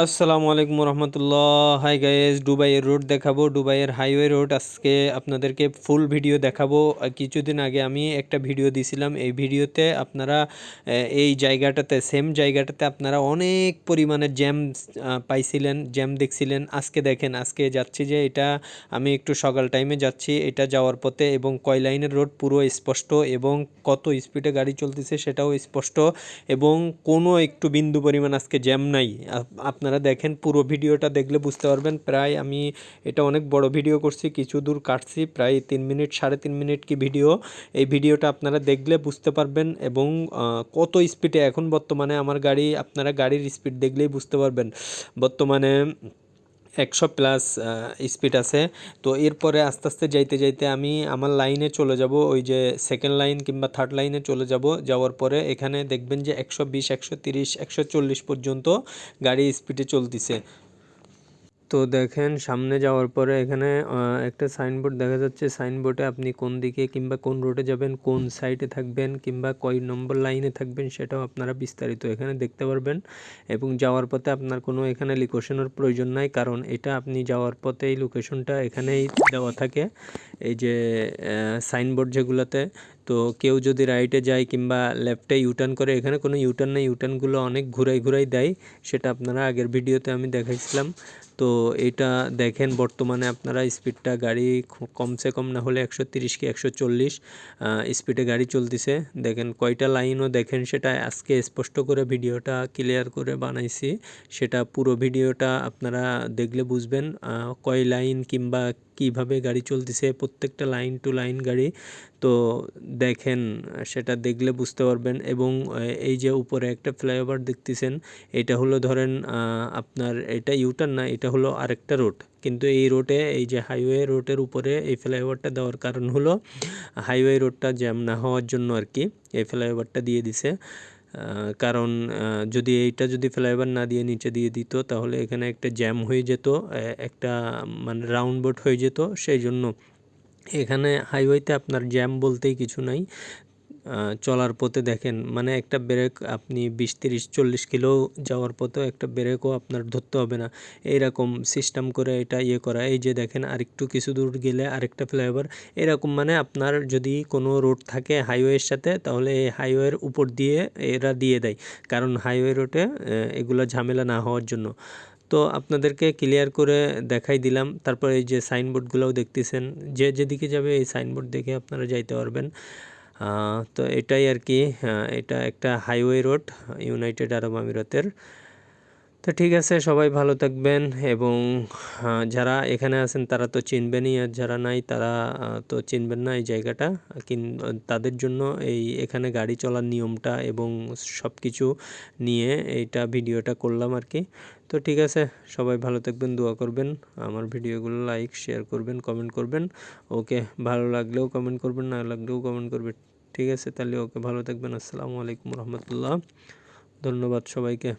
আসসালামু আলাইকুম রহমতুল্লাহ। Hi guys, দুবাইয়ের রোড দেখাবো, দুবাইয়ের হাইওয়ে রোড। আজকে আপনাদেরকে ফুল ভিডিও দেখাবো। কিছুদিন আগে আমি একটা ভিডিও দিছিলাম। এই ভিডিওতে আপনারা এই জায়গাটাতে, সেম জায়গাটাতে আপনারা অনেক পরিমাণে জ্যাম পাইছিলেন, জ্যাম দেখছিলেন। আজকে দেখেন, আজকে যাচ্ছি যে এটা আমি একটু সকাল টাইমে যাচ্ছি এটা যাওয়ার পথে, এবং কয় লাইনের রোড পুরো স্পষ্ট, এবং কত স্পিডে গাড়ি চলতেছে সেটাও স্পষ্ট, এবং কোনো একটু বিন্দু পরিমাণ আজকে জ্যাম নাই। আপনারা দেখেন, পুরো ভিডিওটা দেখলে বুঝতে পারবেন। প্রায় আমি এটা অনেক বড় ভিডিও করছি, কিছু দূর কাটছি, প্রায় 3 মিনিট 3.5 মিনিট কি ভিডিও। এই ভিডিওটা আপনারা দেখলে বুঝতে পারবেন, এবং কত স্পিডে এখন বর্তমানে আমার গাড়ি, আপনারা গাড়ির স্পিড দেখলেই বুঝতে পারবেন বর্তমানে 100+ স্পিড আছে। তো এরপরে আস্তে আস্তে যাইতে যাইতে আমি আমার লাইনে চলে যাব, ওই যে সেকেন্ড লাইন কিংবা থার্ড লাইনে চলে যাব। যাওয়ার পরে এখানে দেখবেন যে 120, 130, 140 পর্যন্ত গাড়ি স্পিডে চলতেছে। তো দেখেন, সামনে যাওয়ার পরে এখানে একটা সাইনবোর্ড দেখা যাচ্ছে। সাইনবোর্ডে আপনি কোন দিকে কিংবা কোন রোডে যাবেন, কোন সাইডে থাকবেন কিংবা কয় নম্বর লাইনে থাকবেন সেটাও আপনারা বিস্তারিত এখানে দেখতে পারবেন। এবং যাওয়ার পথে আপনার কোনো এখানে লোকেশনের প্রয়োজন নাই, কারণ এটা আপনি যাওয়ার পথে এই লোকেশনটা এখানেই দেওয়া থাকে, এই যে সাইনবোর্ড যেগুলোতে। তো কেউ যদি রাইটে যায় কিংবা লেফটে ইউটার্ন করে, এখানে কোনো ইউটার্ন নেই, ইউটার্নগুলো অনেক ঘুরাই ঘুরাই দেয়, সেটা আপনারা আগের ভিডিওতে আমি দেখাইছিলাম। তো এটা দেখেন, বর্তমানে আপনারা স্পিডটা গাড়ি কমসে কম না হলে 130 কি 140 স্পিডে গাড়ি চলতেছে। দেখেন কয়টা লাইনও দেখেন, সেটা আজকে স্পষ্ট করে ভিডিওটা ক্লিয়ার করে বানাইছি। সেটা পুরো ভিডিওটা আপনারা দেখলে বুঝবেন কয় লাইন কিংবা কিভাবে গাড়ি চলতেছে, প্রত্যেকটা লাইন টু লাইন গাড়ি। তো দেখেন, সেটা দেখলে বুঝতে পারবেন। এবং এই যে উপরে একটা ফ্লাইওভার দেখতেছেন, এটা হলো ধরেন আপনার এটা ইউটার্ন না, এটা হলো আরেকটা রোড। কিন্তু এই রোডে, এই যে হাইওয়ে রোডের উপরে এই ফ্লাইওভারটা দেওয়ার কারণ হলো হাইওয়ে রোডটা জ্যাম না হওয়ার জন্য আর কি এই ফ্লাইওভারটা দিয়ে দিছে। কারণ যদি এইটা যদি ফ্লাইওভার না দিয়ে নিচে দিয়ে দিত, তাহলে এখানে একটা জ্যাম হয়ে যেত, একটা মানে রাউন্ড বোট হয়ে যেত। সেই জন্য এখানে হাইওয়েতে আপনার জ্যাম বলতেই কিছু নাই। চলার পথে দেখেন, মানে একটা ব্রেক আপনি 20, 30, 40 কিলো যাওয়ার পথেও একটা ব্রেকও আপনার ধরতে হবে না, এইরকম সিস্টেম করে এটা ইয়ে করা। এই যে দেখেন, আরেকটু কিছু দূর গেলে আরেকটা ফ্লাইওভার, এরকম মানে আপনার যদি কোনো রোড থাকে হাইওয়ের সাথে, তাহলে এই হাইওয়ের উপর দিয়ে এরা দিয়ে দেয়, কারণ হাইওয়ে রোডে এগুলো ঝামেলা না হওয়ার জন্য। তো আপনাদেরকে ক্লিয়ার করে দেখাই দিলাম। তারপর এই যে সাইনবোর্ডগুলোও দেখতেছেন, যে যেদিকে যাবে এই সাইনবোর্ড দেখে আপনারা যাইতে পারবেন। তো এটাই আর কি, এটা একটা হাইওয়ে রোড ইউনাইটেড আরব আমিরাতের। তো ঠিক আছে, সবাই ভালো থাকবেন। এবং যারা এখানে আছেন তারা তো চিনবেনই, আর যারা নাই তারা তো চিনবেন না এই জায়গাটা। তাদের জন্য এই এখানে গাড়ি চলার নিয়মটা এবং সব কিছু নিয়ে এইটা ভিডিওটা করলাম আর কি। তো ঠিক আছে, সবাই ভালো থাকবেন, দোয়া করবেন, আমার ভিডিওগুলো লাইক শেয়ার করবেন, কমেন্ট করবেন। ওকে, ভালো লাগলেও কমেন্ট করবেন, না লাগলেও কমেন্ট করবেন। ঠিক আছে, তাহলে ওকে, ভালো থাকবেন। আসসালামু আলাইকুম রহমতুল্লাহ। ধন্যবাদ সবাইকে।